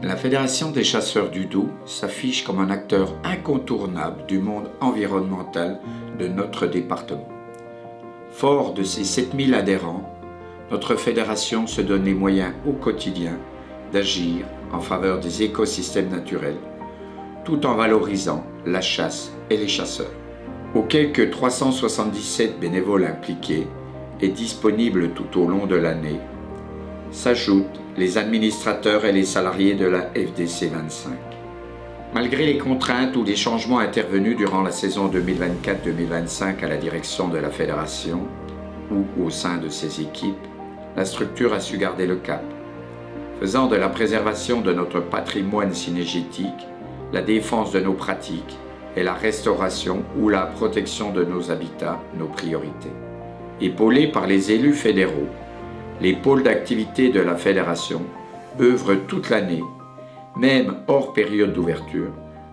La Fédération des chasseurs du Doubs s'affiche comme un acteur incontournable du monde environnemental de notre département. Fort de ses 7000 adhérents, notre fédération se donne les moyens au quotidien d'agir en faveur des écosystèmes naturels, tout en valorisant la chasse et les chasseurs. Aux quelques 377 bénévoles impliqués et disponibles tout au long de l'année, s'ajoutent les administrateurs et les salariés de la FDC 25. Malgré les contraintes ou les changements intervenus durant la saison 2024-2025 à la direction de la Fédération ou au sein de ses équipes, la structure a su garder le cap, faisant de la préservation de notre patrimoine cynégétique, la défense de nos pratiques et la restauration ou la protection de nos habitats nos priorités. Épaulés par les élus fédéraux, les pôles d'activité de la Fédération œuvrent toute l'année, même hors période d'ouverture,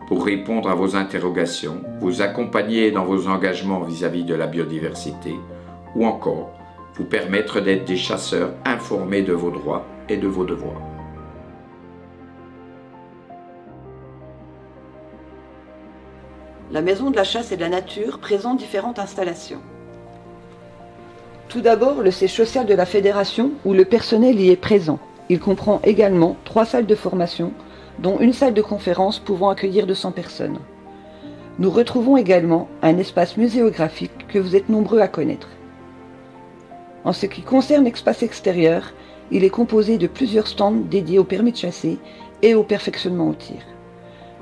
pour répondre à vos interrogations, vous accompagner dans vos engagements vis-à-vis de la biodiversité ou encore vous permettre d'être des chasseurs informés de vos droits et de vos devoirs. La Maison de la Chasse et de la Nature présente différentes installations. Tout d'abord, le siège social de la Fédération où le personnel y est présent. Il comprend également 3 salles de formation, dont une salle de conférence pouvant accueillir 200 personnes. Nous retrouvons également un espace muséographique que vous êtes nombreux à connaître. En ce qui concerne l'espace extérieur, il est composé de plusieurs stands dédiés au permis de chasser et au perfectionnement au tir.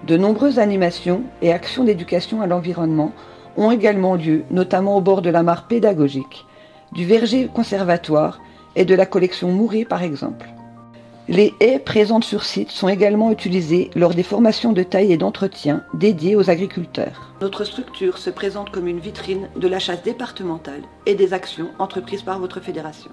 De nombreuses animations et actions d'éducation à l'environnement ont également lieu, notamment au bord de la mare pédagogique, du verger conservatoire et de la collection Mouret par exemple. Les haies présentes sur site sont également utilisées lors des formations de taille et d'entretien dédiées aux agriculteurs. Notre structure se présente comme une vitrine de la chasse départementale et des actions entreprises par votre fédération.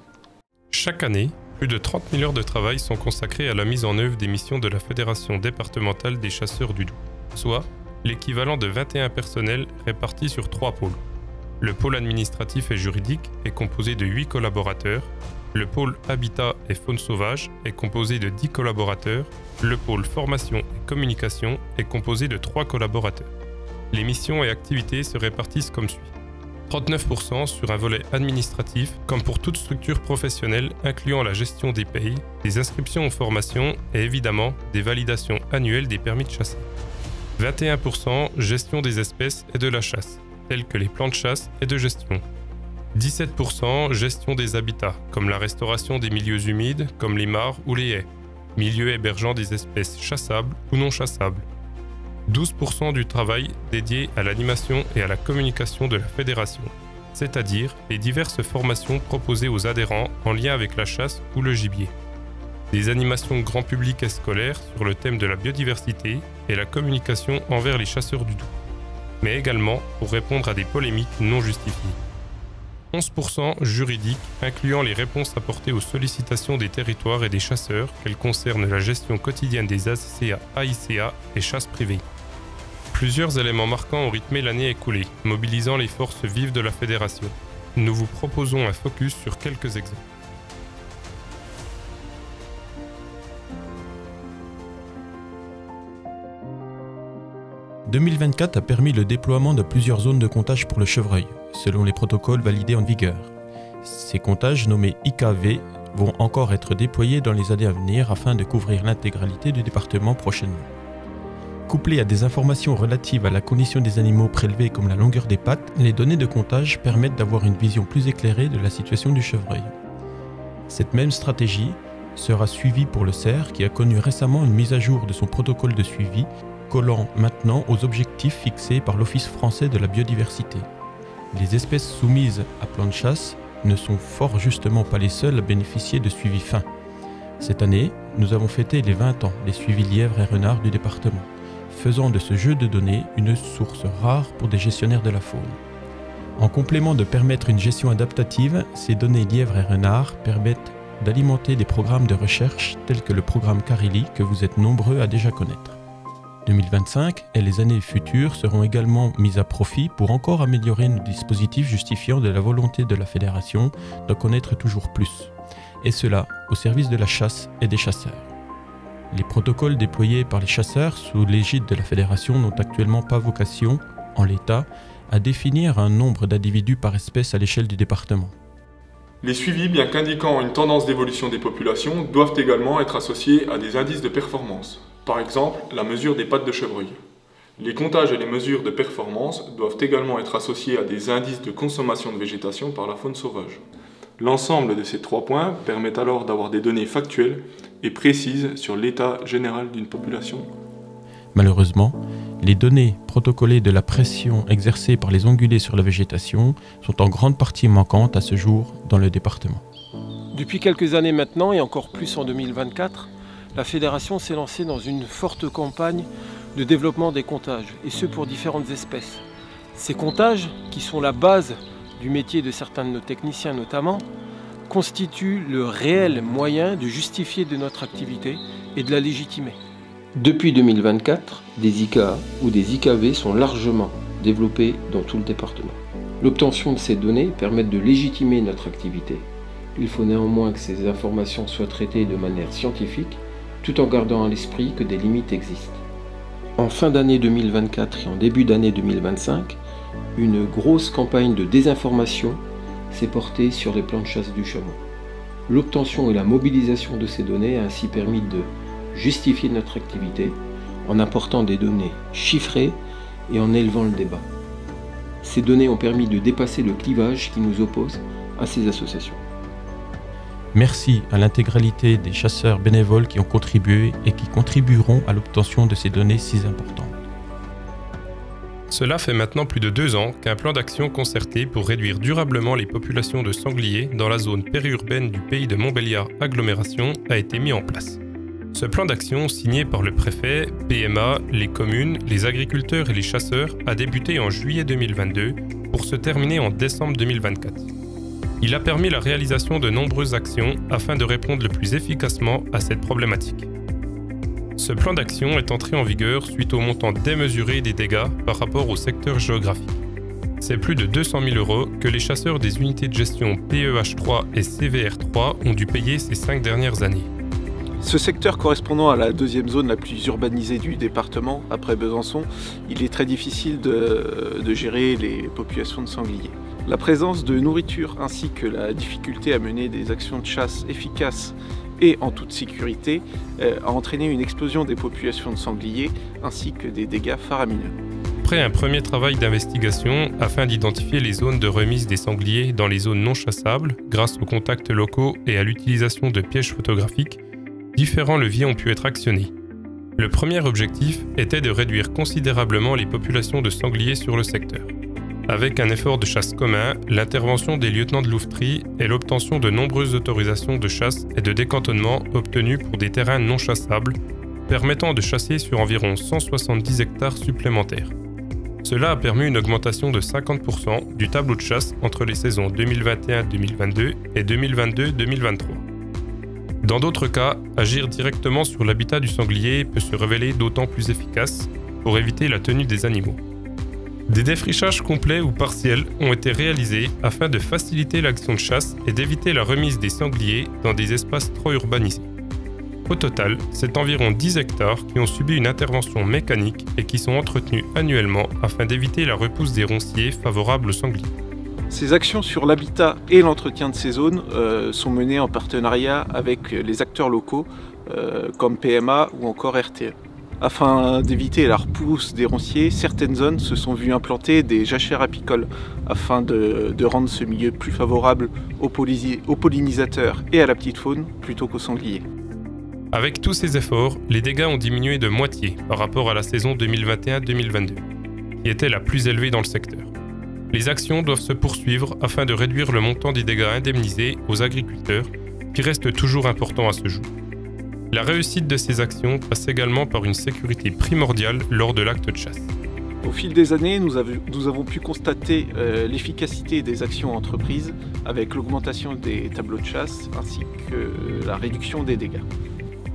Chaque année, plus de 30 000 heures de travail sont consacrées à la mise en œuvre des missions de la Fédération départementale des chasseurs du Doubs, soit l'équivalent de 21 personnels répartis sur 3 pôles. Le pôle administratif et juridique est composé de 8 collaborateurs, le pôle habitat et faune sauvage est composé de 10 collaborateurs, le pôle formation et communication est composé de 3 collaborateurs. Les missions et activités se répartissent comme suit. 39% sur un volet administratif, comme pour toute structure professionnelle incluant la gestion des payes, des inscriptions aux formations et évidemment des validations annuelles des permis de chasser. 21% gestion des espèces et de la chasse, tels que les plans de chasse et de gestion. 17% gestion des habitats, comme la restauration des milieux humides, comme les mares ou les haies, milieux hébergeant des espèces chassables ou non chassables. 12% du travail dédié à l'animation et à la communication de la fédération, c'est-à-dire les diverses formations proposées aux adhérents en lien avec la chasse ou le gibier. Des animations grand public et scolaires sur le thème de la biodiversité et la communication envers les chasseurs du Doubs, mais également pour répondre à des polémiques non justifiées. 11% juridique, incluant les réponses apportées aux sollicitations des territoires et des chasseurs, qu'elles concernent la gestion quotidienne des ACA, AICA et chasses privées. Plusieurs éléments marquants ont rythmé l'année écoulée, mobilisant les forces vives de la Fédération. Nous vous proposons un focus sur quelques exemples. « 2024 a permis le déploiement de plusieurs zones de comptage pour le chevreuil, selon les protocoles validés en vigueur. Ces comptages, nommés IKV, vont encore être déployés dans les années à venir afin de couvrir l'intégralité du département prochainement. Couplées à des informations relatives à la condition des animaux prélevés comme la longueur des pattes, les données de comptage permettent d'avoir une vision plus éclairée de la situation du chevreuil. Cette même stratégie sera suivie pour le cerf qui a connu récemment une mise à jour de son protocole de suivi, collant maintenant aux objectifs fixés par l'Office français de la biodiversité. Les espèces soumises à plan de chasse ne sont fort justement pas les seules à bénéficier de suivi fin. Cette année, nous avons fêté les 20 ans des suivis lièvres et renards du département, faisant de ce jeu de données une source rare pour des gestionnaires de la faune. En complément de permettre une gestion adaptative, ces données lièvres et renards permettent d'alimenter des programmes de recherche tels que le programme Carili que vous êtes nombreux à déjà connaître. 2025 et les années futures seront également mises à profit pour encore améliorer nos dispositifs justifiant de la volonté de la Fédération d'en connaître toujours plus, et cela au service de la chasse et des chasseurs. Les protocoles déployés par les chasseurs sous l'égide de la Fédération n'ont actuellement pas vocation, en l'état, à définir un nombre d'individus par espèce à l'échelle du département. Les suivis, bien qu'indiquant une tendance d'évolution des populations, doivent également être associés à des indices de performance. Par exemple, la mesure des pattes de chevreuil. Les comptages et les mesures de performance doivent également être associés à des indices de consommation de végétation par la faune sauvage. L'ensemble de ces 3 points permettent alors d'avoir des données factuelles et précises sur l'état général d'une population. Malheureusement, les données protocolées de la pression exercée par les ongulés sur la végétation sont en grande partie manquantes à ce jour dans le département. Depuis quelques années maintenant, et encore plus en 2024, la Fédération s'est lancée dans une forte campagne de développement des comptages, et ce pour différentes espèces. Ces comptages, qui sont la base du métier de certains de nos techniciens notamment, constituent le réel moyen de justifier de notre activité et de la légitimer. Depuis 2024, des IKA ou des IKV sont largement développés dans tout le département. L'obtention de ces données permet de légitimer notre activité. Il faut néanmoins que ces informations soient traitées de manière scientifique, tout en gardant à l'esprit que des limites existent. En fin d'année 2024 et en début d'année 2025, une grosse campagne de désinformation s'est portée sur les plans de chasse du chameau. L'obtention et la mobilisation de ces données a ainsi permis de justifier notre activité en apportant des données chiffrées et en élevant le débat. Ces données ont permis de dépasser le clivage qui nous oppose à ces associations. Merci à l'intégralité des chasseurs bénévoles qui ont contribué et qui contribueront à l'obtention de ces données si importantes. Cela fait maintenant plus de 2 ans qu'un plan d'action concerté pour réduire durablement les populations de sangliers dans la zone périurbaine du pays de Montbéliard Agglomération a été mis en place. Ce plan d'action, signé par le préfet, PMA, les communes, les agriculteurs et les chasseurs, a débuté en juillet 2022 pour se terminer en décembre 2024. Il a permis la réalisation de nombreuses actions afin de répondre le plus efficacement à cette problématique. Ce plan d'action est entré en vigueur suite au montant démesuré des dégâts par rapport au secteur géographique. C'est plus de 200 000 € que les chasseurs des unités de gestion PEH3 et CVR3 ont dû payer ces 5 dernières années. Ce secteur correspondant à la deuxième zone la plus urbanisée du département, après Besançon, il est très difficile de gérer les populations de sangliers. La présence de nourriture ainsi que la difficulté à mener des actions de chasse efficaces et en toute sécurité a entraîné une explosion des populations de sangliers ainsi que des dégâts faramineux. Après un premier travail d'investigation afin d'identifier les zones de remise des sangliers dans les zones non chassables grâce aux contacts locaux et à l'utilisation de pièges photographiques, différents leviers ont pu être actionnés. Le premier objectif était de réduire considérablement les populations de sangliers sur le secteur. Avec un effort de chasse commun, l'intervention des lieutenants de louveterie et l'obtention de nombreuses autorisations de chasse et de décantonnement obtenues pour des terrains non chassables, permettant de chasser sur environ 170 hectares supplémentaires. Cela a permis une augmentation de 50% du tableau de chasse entre les saisons 2021-2022 et 2022-2023. Dans d'autres cas, agir directement sur l'habitat du sanglier peut se révéler d'autant plus efficace pour éviter la tenue des animaux. Des défrichages complets ou partiels ont été réalisés afin de faciliter l'action de chasse et d'éviter la remise des sangliers dans des espaces trop urbanisés. Au total, c'est environ 10 hectares qui ont subi une intervention mécanique et qui sont entretenus annuellement afin d'éviter la repousse des ronciers favorables aux sangliers. Ces actions sur l'habitat et l'entretien de ces zones sont menées en partenariat avec les acteurs locaux comme PMA ou encore RTE. Afin d'éviter la repousse des ronciers, certaines zones se sont vues implanter des jachères apicoles afin de rendre ce milieu plus favorable aux pollinisateurs et à la petite faune plutôt qu'aux sangliers. Avec tous ces efforts, les dégâts ont diminué de moitié par rapport à la saison 2021-2022, qui était la plus élevée dans le secteur. Les actions doivent se poursuivre afin de réduire le montant des dégâts indemnisés aux agriculteurs, qui reste toujours important à ce jour. La réussite de ces actions passe également par une sécurité primordiale lors de l'acte de chasse. Au fil des années, nous avons pu constater l'efficacité des actions entreprises avec l'augmentation des tableaux de chasse ainsi que la réduction des dégâts.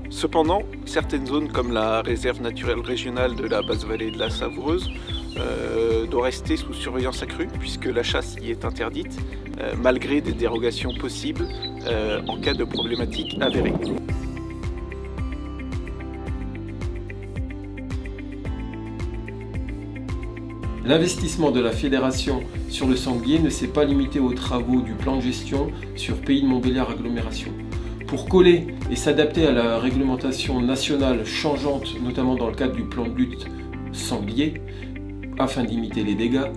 Cependant, certaines zones comme la réserve naturelle régionale de la basse vallée de la Savoureuse doit rester sous surveillance accrue puisque la chasse y est interdite malgré des dérogations possibles en cas de problématiques avérées. L'investissement de la fédération sur le sanglier ne s'est pas limité aux travaux du plan de gestion sur Pays de Montbéliard Agglomération. Pour coller et s'adapter à la réglementation nationale changeante, notamment dans le cadre du plan de lutte sanglier, afin d'imiter les dégâts,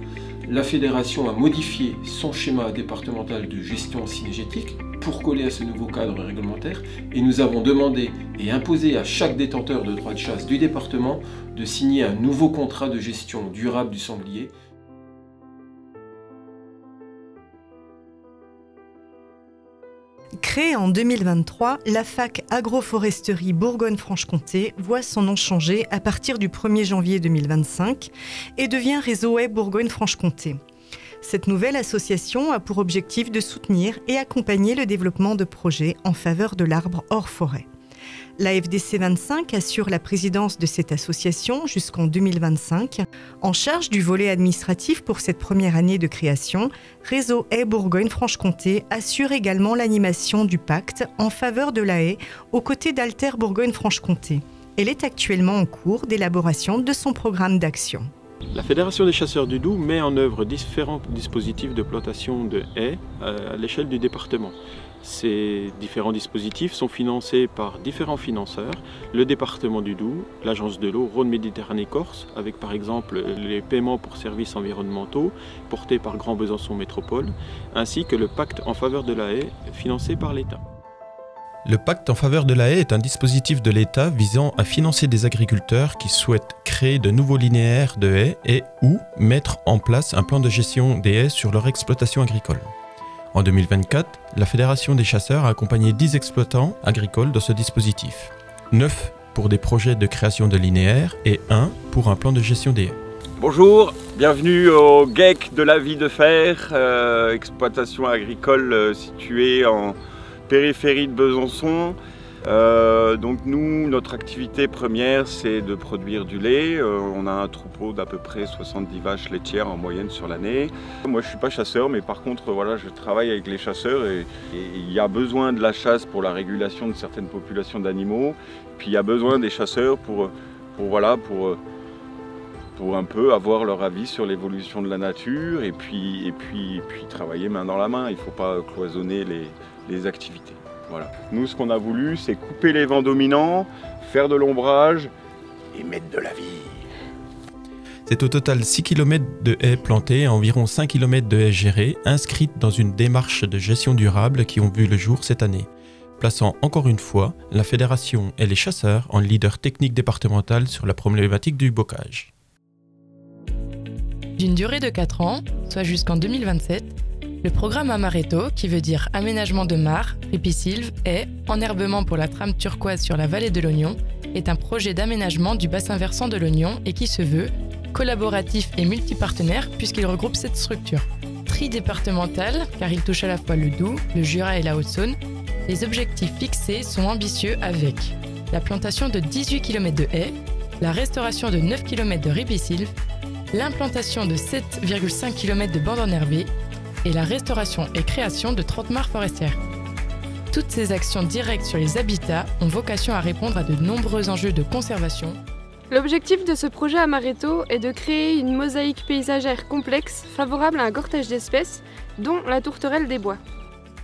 la fédération a modifié son schéma départemental de gestion cynégétique pour coller à ce nouveau cadre réglementaire et nous avons demandé et imposé à chaque détenteur de droit de chasse du département de signer un nouveau contrat de gestion durable du sanglier. Créée en 2023, la fac Agroforesterie Bourgogne-Franche-Comté voit son nom changer à partir du 1er janvier 2025 et devient Réseau Haies Bourgogne-Franche-Comté. Cette nouvelle association a pour objectif de soutenir et accompagner le développement de projets en faveur de l'arbre hors forêt. La FDC 25 assure la présidence de cette association jusqu'en 2025. En charge du volet administratif pour cette première année de création, Réseau Haies Bourgogne-Franche-Comté assure également l'animation du pacte en faveur de la haie aux côtés d'Alter Bourgogne-Franche-Comté. Elle est actuellement en cours d'élaboration de son programme d'action. La Fédération des chasseurs du Doubs met en œuvre différents dispositifs de plantation de haies à l'échelle du département. Ces différents dispositifs sont financés par différents financeurs, le département du Doubs, l'agence de l'eau Rhône-Méditerranée-Corse, avec par exemple les paiements pour services environnementaux portés par Grand Besançon Métropole, ainsi que le pacte en faveur de la haie financé par l'État. Le pacte en faveur de la haie est un dispositif de l'État visant à financer des agriculteurs qui souhaitent créer de nouveaux linéaires de haies et ou mettre en place un plan de gestion des haies sur leur exploitation agricole. En 2024, la Fédération des chasseurs a accompagné 10 exploitants agricoles dans ce dispositif. 9 pour des projets de création de linéaires et 1 pour un plan de gestion des haies. Bonjour, bienvenue au GEC de la Vie de Fer, exploitation agricole située en périphérie de Besançon. Donc nous, notre activité première, c'est de produire du lait. On a un troupeau d'à peu près 70 vaches laitières en moyenne sur l'année. Moi, je ne suis pas chasseur, mais par contre, voilà, je travaille avec les chasseurs et il y a besoin de la chasse pour la régulation de certaines populations d'animaux. Puis il y a besoin des chasseurs pour un peu avoir leur avis sur l'évolution de la nature et puis travailler main dans la main. Il ne faut pas cloisonner les activités. Voilà. Nous, ce qu'on a voulu, c'est couper les vents dominants, faire de l'ombrage et mettre de la vie. C'est au total 6 km de haies plantées et environ 5 km de haies gérées, inscrites dans une démarche de gestion durable qui ont vu le jour cette année, plaçant encore une fois la fédération et les chasseurs en leader technique départemental sur la problématique du bocage. D'une durée de 4 ans, soit jusqu'en 2027, le programme Amaretto, qui veut dire aménagement de mares, ripisylves, haies, enherbement pour la trame turquoise sur la vallée de l'Ognon, est un projet d'aménagement du bassin versant de l'Ognon et qui se veut collaboratif et multipartenaire puisqu'il regroupe 7 structures. Tridépartemental, car il touche à la fois le Doubs, le Jura et la Haute-Saône, les objectifs fixés sont ambitieux avec la plantation de 18 km de haies, la restauration de 9 km de ripisylves, l'implantation de 7,5 km de bandes enherbées, et la restauration et création de 30 mares forestières. Toutes ces actions directes sur les habitats ont vocation à répondre à de nombreux enjeux de conservation. L'objectif de ce projet Amaretto est de créer une mosaïque paysagère complexe favorable à un cortège d'espèces, dont la tourterelle des bois.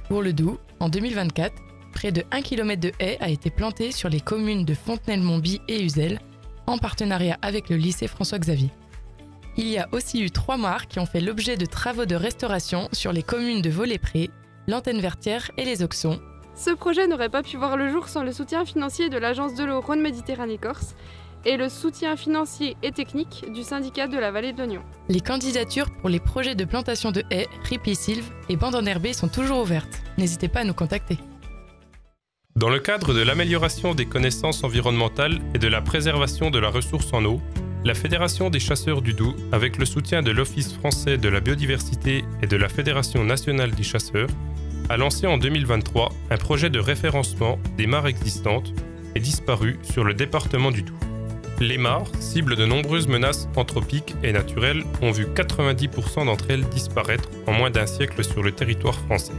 Pour le Doubs, en 2024, près de 1 km de haies a été planté sur les communes de Fontenelle-Montby et Uzel, en partenariat avec le lycée François-Xavier. Il y a aussi eu 3 mares qui ont fait l'objet de travaux de restauration sur les communes de Vaux-les-Prés, l'Antenne-Vertière et les Auxons. Ce projet n'aurait pas pu voir le jour sans le soutien financier de l'agence de l'eau Rhône-Méditerranée-Corse et le soutien financier et technique du syndicat de la vallée de l'Ognon. Les candidatures pour les projets de plantation de haies, ripisylves et bandes enherbées sont toujours ouvertes. N'hésitez pas à nous contacter. Dans le cadre de l'amélioration des connaissances environnementales et de la préservation de la ressource en eau, la Fédération des chasseurs du Doubs, avec le soutien de l'Office français de la biodiversité et de la Fédération nationale des chasseurs, a lancé en 2023 un projet de référencement des mares existantes et disparues sur le département du Doubs. Les mares, cibles de nombreuses menaces anthropiques et naturelles, ont vu 90% d'entre elles disparaître en moins d'un siècle sur le territoire français.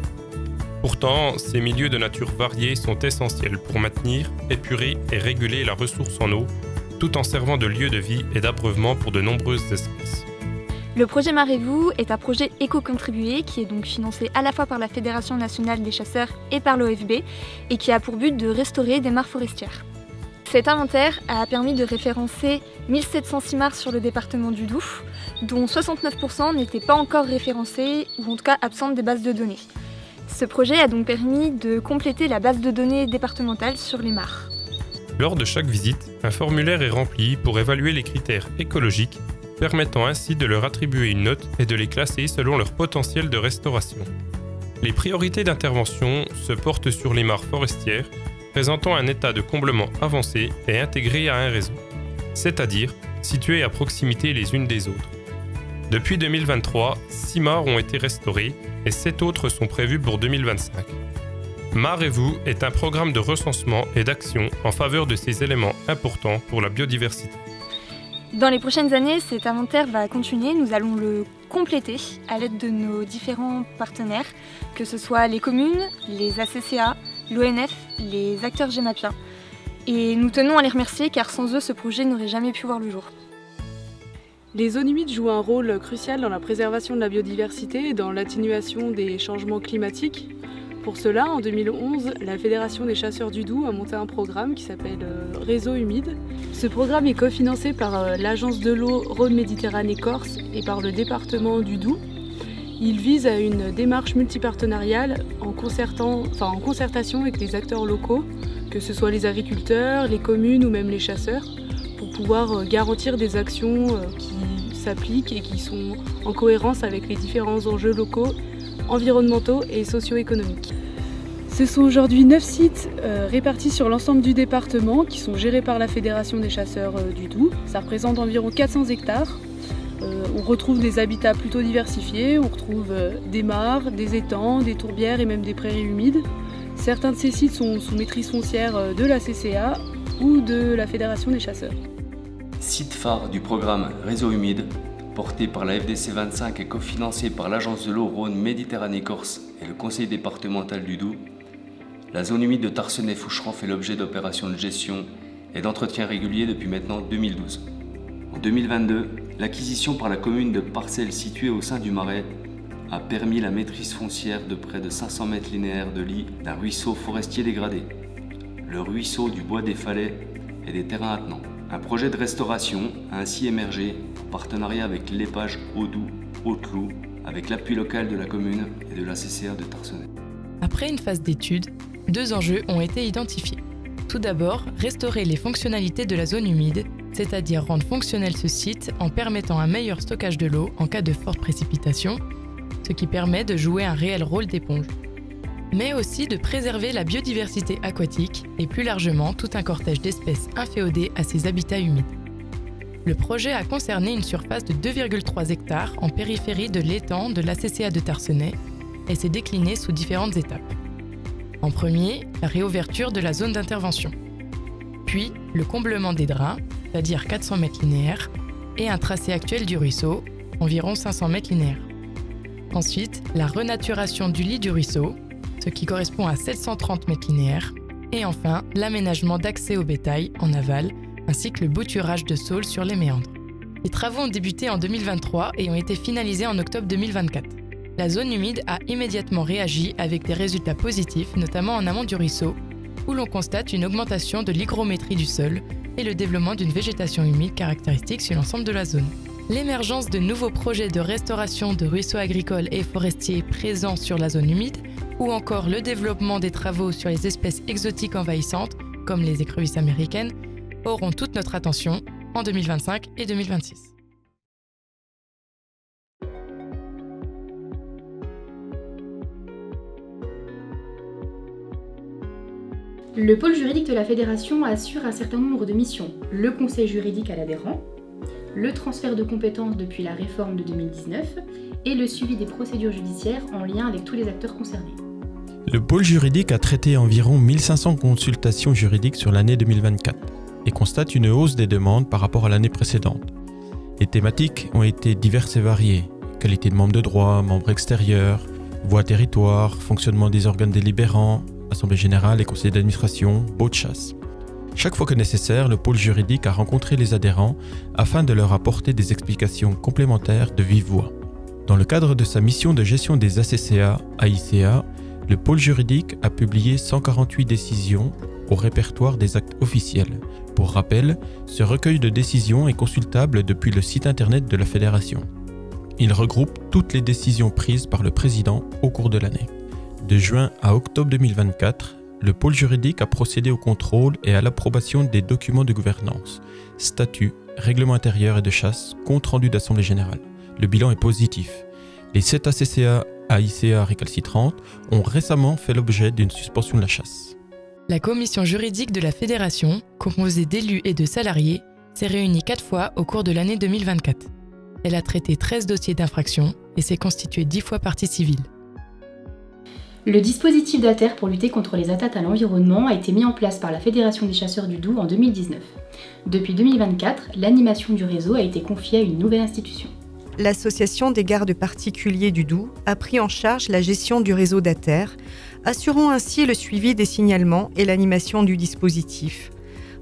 Pourtant, ces milieux de nature variés sont essentiels pour maintenir, épurer et réguler la ressource en eau, tout en servant de lieu de vie et d'abreuvement pour de nombreuses espèces. Le projet Marez-vous est un projet éco-contribué qui est donc financé à la fois par la Fédération nationale des chasseurs et par l'OFB et qui a pour but de restaurer des mares forestières. Cet inventaire a permis de référencer 1706 mares sur le département du Doubs, dont 69% n'étaient pas encore référencées ou en tout cas absentes des bases de données. Ce projet a donc permis de compléter la base de données départementale sur les mares. Lors de chaque visite, un formulaire est rempli pour évaluer les critères écologiques, permettant ainsi de leur attribuer une note et de les classer selon leur potentiel de restauration. Les priorités d'intervention se portent sur les mares forestières, présentant un état de comblement avancé et intégré à un réseau, c'est-à-dire situées à proximité les unes des autres. Depuis 2023, 6 mares ont été restaurées et 7 autres sont prévues pour 2025. Marez-vous est un programme de recensement et d'action en faveur de ces éléments importants pour la biodiversité. Dans les prochaines années, cet inventaire va continuer. Nous allons le compléter à l'aide de nos différents partenaires, que ce soit les communes, les ACCA, l'ONF, les acteurs Gemapiens. Et nous tenons à les remercier car sans eux, ce projet n'aurait jamais pu voir le jour. Les zones humides jouent un rôle crucial dans la préservation de la biodiversité et dans l'atténuation des changements climatiques. Pour cela, en 2011, la Fédération des chasseurs du Doubs a monté un programme qui s'appelle Réseau humide. Ce programme est cofinancé par l'Agence de l'eau Rhône-Méditerranée-Corse et par le département du Doubs. Il vise à une démarche multipartenariale en concertation avec les acteurs locaux, que ce soit les agriculteurs, les communes ou même les chasseurs, pour pouvoir garantir des actions qui s'appliquent et qui sont en cohérence avec les différents enjeux locaux, environnementaux et socio-économiques. Ce sont aujourd'hui 9 sites répartis sur l'ensemble du département qui sont gérés par la Fédération des chasseurs du Doubs. Ça représente environ 400 hectares. On retrouve des habitats plutôt diversifiés, on retrouve des mares, des étangs, des tourbières et même des prairies humides. Certains de ces sites sont sous maîtrise foncière de la CCA ou de la Fédération des chasseurs. Site phare du programme Réseau humide, porté par la FDC 25 et cofinancé par l'Agence de l'eau Rhône-Méditerranée-Corse et le Conseil départemental du Doubs, la zone humide de Tarsenais-Foucheran fait l'objet d'opérations de gestion et d'entretien réguliers depuis maintenant 2012. En 2022, l'acquisition par la commune de parcelles situées au sein du Marais a permis la maîtrise foncière de près de 500 mètres linéaires de lit d'un ruisseau forestier dégradé, le ruisseau du Bois des Falais et des terrains attenants. Un projet de restauration a ainsi émergé en partenariat avec l'épage Haut-Doubs, Haute-Loup, avec l'appui local de la commune et de la CCA de Tarsenais. Après une phase d'étude, 2 enjeux ont été identifiés. Tout d'abord, restaurer les fonctionnalités de la zone humide, c'est-à-dire rendre fonctionnel ce site en permettant un meilleur stockage de l'eau en cas de forte précipitation, ce qui permet de jouer un réel rôle d'éponge. Mais aussi de préserver la biodiversité aquatique et plus largement tout un cortège d'espèces inféodées à ces habitats humides. Le projet a concerné une surface de 2,3 hectares en périphérie de l'étang de l'ACCA de Tarsenais et s'est décliné sous différentes étapes. En premier, la réouverture de la zone d'intervention. Puis, le comblement des drains, c'est-à-dire 400 mètres linéaires, et un tracé actuel du ruisseau, environ 500 mètres linéaires. Ensuite, la renaturation du lit du ruisseau, ce qui correspond à 730 mètres linéaires. Et enfin, l'aménagement d'accès au bétail en aval, ainsi que le bouturage de saules sur les méandres. Les travaux ont débuté en 2023 et ont été finalisés en octobre 2024. La zone humide a immédiatement réagi avec des résultats positifs, notamment en amont du ruisseau, où l'on constate une augmentation de l'hygrométrie du sol et le développement d'une végétation humide caractéristique sur l'ensemble de la zone. L'émergence de nouveaux projets de restauration de ruisseaux agricoles et forestiers présents sur la zone humide, ou encore le développement des travaux sur les espèces exotiques envahissantes, comme les écrevisses américaines, auront toute notre attention en 2025 et 2026. Le pôle juridique de la Fédération assure un certain nombre de missions. Le conseil juridique à l'adhérent, le transfert de compétences depuis la réforme de 2019 et le suivi des procédures judiciaires en lien avec tous les acteurs concernés. Le pôle juridique a traité environ 1500 consultations juridiques sur l'année 2024 et constate une hausse des demandes par rapport à l'année précédente. Les thématiques ont été diverses et variées. Qualité de membre de droit, membre extérieur, voie territoire, fonctionnement des organes délibérants, Assemblée générale et conseil d'administration, baux de chasse. Chaque fois que nécessaire, le pôle juridique a rencontré les adhérents afin de leur apporter des explications complémentaires de vive voix. Dans le cadre de sa mission de gestion des ACCA, AICA, le pôle juridique a publié 148 décisions au répertoire des actes officiels. Pour rappel, ce recueil de décisions est consultable depuis le site internet de la Fédération. Il regroupe toutes les décisions prises par le président au cours de l'année. De juin à octobre 2024, le pôle juridique a procédé au contrôle et à l'approbation des documents de gouvernance, statuts, règlements intérieurs et de chasse, compte rendu d'assemblée générale. Le bilan est positif. Les 7 ACCA AICA récalcitrantes ont récemment fait l'objet d'une suspension de la chasse. La commission juridique de la Fédération, composée d'élus et de salariés, s'est réunie 4 fois au cours de l'année 2024. Elle a traité 13 dossiers d'infraction et s'est constituée 10 fois partie civile. Le dispositif d'ATER pour lutter contre les atteintes à l'environnement a été mis en place par la Fédération des chasseurs du Doubs en 2019. Depuis 2024, l'animation du réseau a été confiée à une nouvelle institution. L'Association des gardes particuliers du Doubs a pris en charge la gestion du réseau d'ATER, assurant ainsi le suivi des signalements et l'animation du dispositif.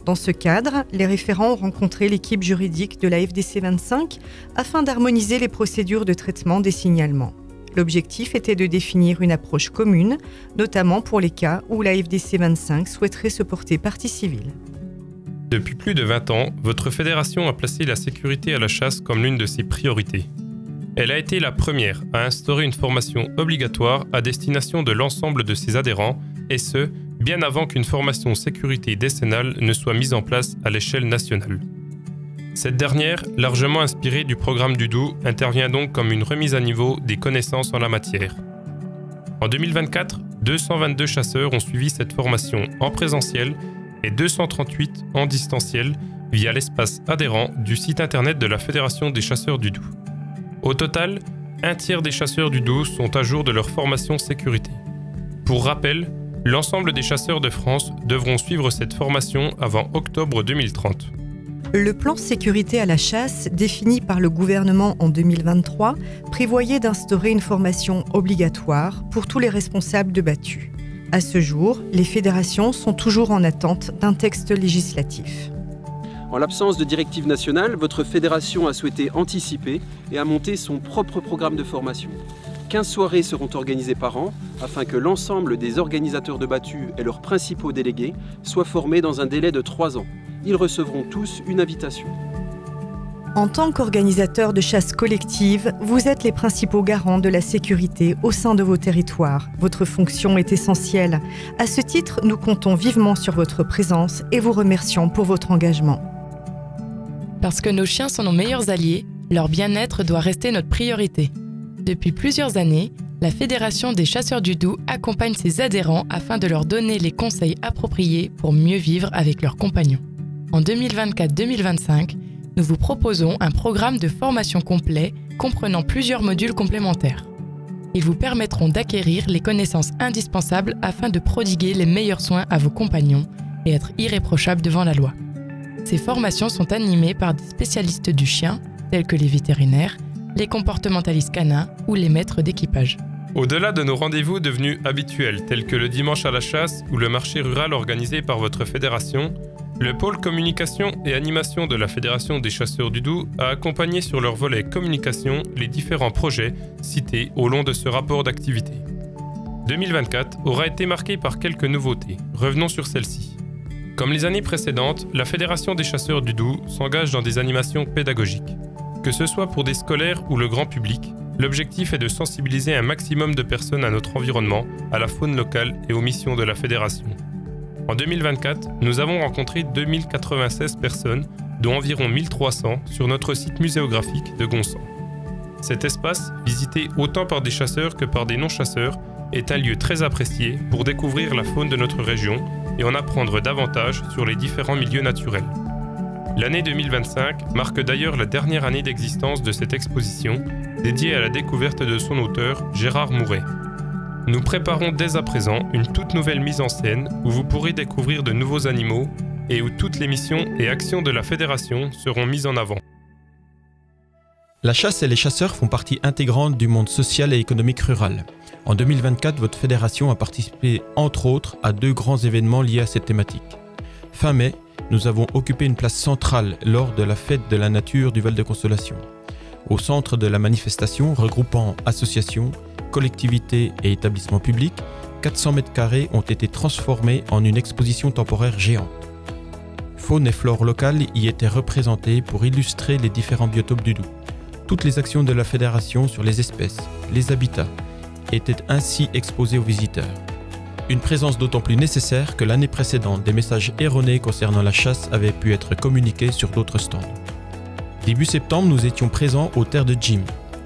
Dans ce cadre, les référents ont rencontré l'équipe juridique de la FDC 25 afin d'harmoniser les procédures de traitement des signalements. L'objectif était de définir une approche commune, notamment pour les cas où la FDC 25 souhaiterait se porter partie civile. Depuis plus de 20 ans, votre fédération a placé la sécurité à la chasse comme l'une de ses priorités. Elle a été la première à instaurer une formation obligatoire à destination de l'ensemble de ses adhérents, et ce, bien avant qu'une formation sécurité décennale ne soit mise en place à l'échelle nationale. Cette dernière, largement inspirée du programme du Doubs, intervient donc comme une remise à niveau des connaissances en la matière. En 2024, 222 chasseurs ont suivi cette formation en présentiel et 238 en distanciel via l'espace adhérent du site internet de la Fédération des chasseurs du Doubs. Au total, un tiers des chasseurs du Doubs sont à jour de leur formation sécurité. Pour rappel, l'ensemble des chasseurs de France devront suivre cette formation avant octobre 2030. Le plan sécurité à la chasse, défini par le gouvernement en 2023, prévoyait d'instaurer une formation obligatoire pour tous les responsables de battues. À ce jour, les fédérations sont toujours en attente d'un texte législatif. En l'absence de directive nationale, votre fédération a souhaité anticiper et a monté son propre programme de formation. 15 soirées seront organisées par an afin que l'ensemble des organisateurs de battues et leurs principaux délégués soient formés dans un délai de 3 ans. Ils recevront tous une invitation. En tant qu'organisateur de chasse collective, vous êtes les principaux garants de la sécurité au sein de vos territoires. Votre fonction est essentielle. À ce titre, nous comptons vivement sur votre présence et vous remercions pour votre engagement. Parce que nos chiens sont nos meilleurs alliés, leur bien-être doit rester notre priorité. Depuis plusieurs années, la Fédération des chasseurs du Doubs accompagne ses adhérents afin de leur donner les conseils appropriés pour mieux vivre avec leurs compagnons. En 2024-2025, nous vous proposons un programme de formation complet comprenant plusieurs modules complémentaires. Ils vous permettront d'acquérir les connaissances indispensables afin de prodiguer les meilleurs soins à vos compagnons et être irréprochables devant la loi. Ces formations sont animées par des spécialistes du chien, tels que les vétérinaires, les comportementalistes canins ou les maîtres d'équipage. Au-delà de nos rendez-vous devenus habituels, tels que le dimanche à la chasse ou le marché rural organisé par votre fédération, le pôle communication et animation de la Fédération des chasseurs du Doubs a accompagné sur leur volet communication les différents projets cités au long de ce rapport d'activité. 2024 aura été marqué par quelques nouveautés. Revenons sur celles-ci. Comme les années précédentes, la Fédération des chasseurs du Doubs s'engage dans des animations pédagogiques. Que ce soit pour des scolaires ou le grand public, l'objectif est de sensibiliser un maximum de personnes à notre environnement, à la faune locale et aux missions de la Fédération. En 2024, nous avons rencontré 2096 personnes, dont environ 1300 sur notre site muséographique de Gonsan. Cet espace, visité autant par des chasseurs que par des non-chasseurs, est un lieu très apprécié pour découvrir la faune de notre région et en apprendre davantage sur les différents milieux naturels. L'année 2025 marque d'ailleurs la dernière année d'existence de cette exposition, dédiée à la découverte de son auteur, Gérard Mouret. Nous préparons dès à présent une toute nouvelle mise en scène où vous pourrez découvrir de nouveaux animaux et où toutes les missions et actions de la Fédération seront mises en avant. La chasse et les chasseurs font partie intégrante du monde social et économique rural. En 2024, votre fédération a participé, entre autres, à 2 grands événements liés à cette thématique. Fin mai, nous avons occupé une place centrale lors de la fête de la nature du Val-de-Consolation. Au centre de la manifestation, regroupant associations, collectivités et établissements publics, 400 mètres carrés ont été transformés en une exposition temporaire géante. Faune et flore locale y étaient représentées pour illustrer les différents biotopes du Doubs. Toutes les actions de la Fédération sur les espèces, les habitats, étaient ainsi exposées aux visiteurs. Une présence d'autant plus nécessaire que l'année précédente, des messages erronés concernant la chasse avaient pu être communiqués sur d'autres stands. Début septembre, nous étions présents aux terres de Jim,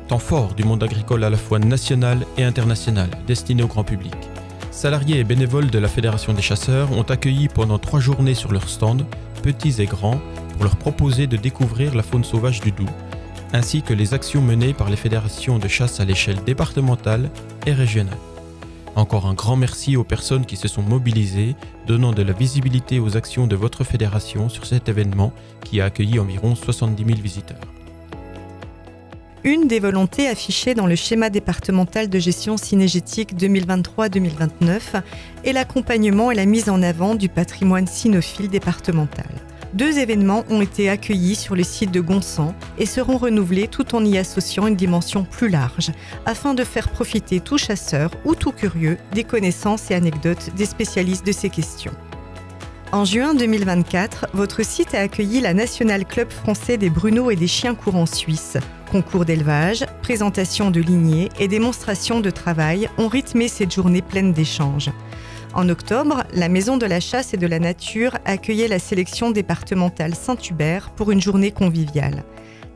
temps fort du monde agricole à la fois national et international, destiné au grand public. Salariés et bénévoles de la Fédération des chasseurs ont accueilli pendant 3 journées sur leur stand, petits et grands, pour leur proposer de découvrir la faune sauvage du Doubs, ainsi que les actions menées par les fédérations de chasse à l'échelle départementale et régionale. Encore un grand merci aux personnes qui se sont mobilisées, donnant de la visibilité aux actions de votre fédération sur cet événement qui a accueilli environ 70 000 visiteurs. Une des volontés affichées dans le schéma départemental de gestion cynégétique 2023-2029 est l'accompagnement et la mise en avant du patrimoine cynophile départemental. 2 événements ont été accueillis sur le site de Gonsan et seront renouvelés tout en y associant une dimension plus large, afin de faire profiter tout chasseur ou tout curieux des connaissances et anecdotes des spécialistes de ces questions. En juin 2024, votre site a accueilli la National Club français des Bruneaux et des chiens courants suisses. Concours d'élevage, présentation de lignées et démonstration de travail ont rythmé cette journée pleine d'échanges. En octobre, la Maison de la Chasse et de la Nature accueillait la sélection départementale Saint-Hubert pour une journée conviviale.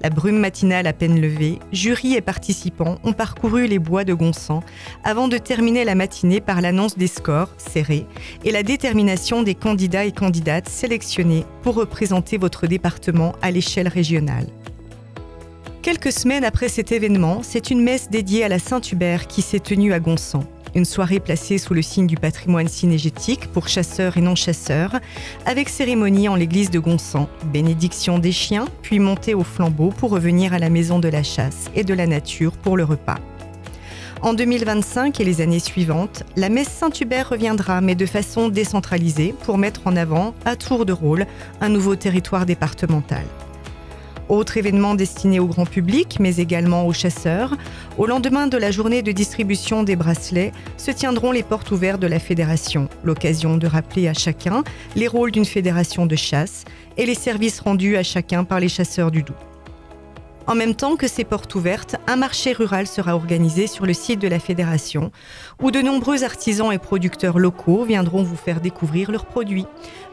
La brume matinale à peine levée, jury et participants ont parcouru les bois de Gonsan avant de terminer la matinée par l'annonce des scores, serrés, et la détermination des candidats et candidates sélectionnés pour représenter votre département à l'échelle régionale. Quelques semaines après cet événement, c'est une messe dédiée à la Saint-Hubert qui s'est tenue à Gonsan. Une soirée placée sous le signe du patrimoine cynégétique pour chasseurs et non-chasseurs, avec cérémonie en l'église de Gonsan, bénédiction des chiens, puis montée au flambeau pour revenir à la maison de la chasse et de la nature pour le repas. En 2025 et les années suivantes, la messe Saint-Hubert reviendra, mais de façon décentralisée, pour mettre en avant, à tour de rôle, un nouveau territoire départemental. Autre événement destiné au grand public, mais également aux chasseurs, au lendemain de la journée de distribution des bracelets, se tiendront les portes ouvertes de la fédération, l'occasion de rappeler à chacun les rôles d'une fédération de chasse et les services rendus à chacun par les chasseurs du Doubs. En même temps que ces portes ouvertes, un marché rural sera organisé sur le site de la fédération, où de nombreux artisans et producteurs locaux viendront vous faire découvrir leurs produits.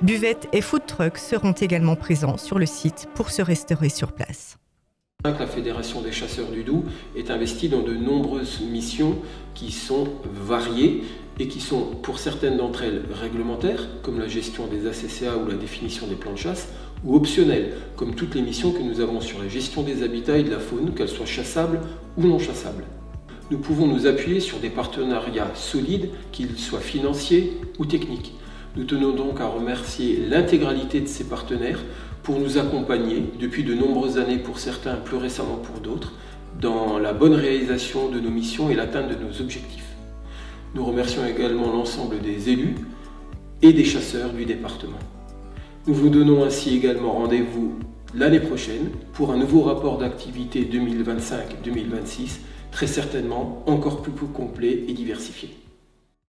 Buvettes et food trucks seront également présents sur le site pour se restaurer sur place. La Fédération des chasseurs du Doubs est investie dans de nombreuses missions qui sont variées et qui sont pour certaines d'entre elles réglementaires, comme la gestion des ACCA ou la définition des plans de chasse, ou optionnelles, comme toutes les missions que nous avons sur la gestion des habitats et de la faune, qu'elles soient chassables ou non chassables. Nous pouvons nous appuyer sur des partenariats solides, qu'ils soient financiers ou techniques. Nous tenons donc à remercier l'intégralité de ces partenaires pour nous accompagner depuis de nombreuses années pour certains, plus récemment pour d'autres, dans la bonne réalisation de nos missions et l'atteinte de nos objectifs. Nous remercions également l'ensemble des élus et des chasseurs du département. Nous vous donnons ainsi également rendez-vous l'année prochaine pour un nouveau rapport d'activité 2025-2026, très certainement encore plus complet et diversifié.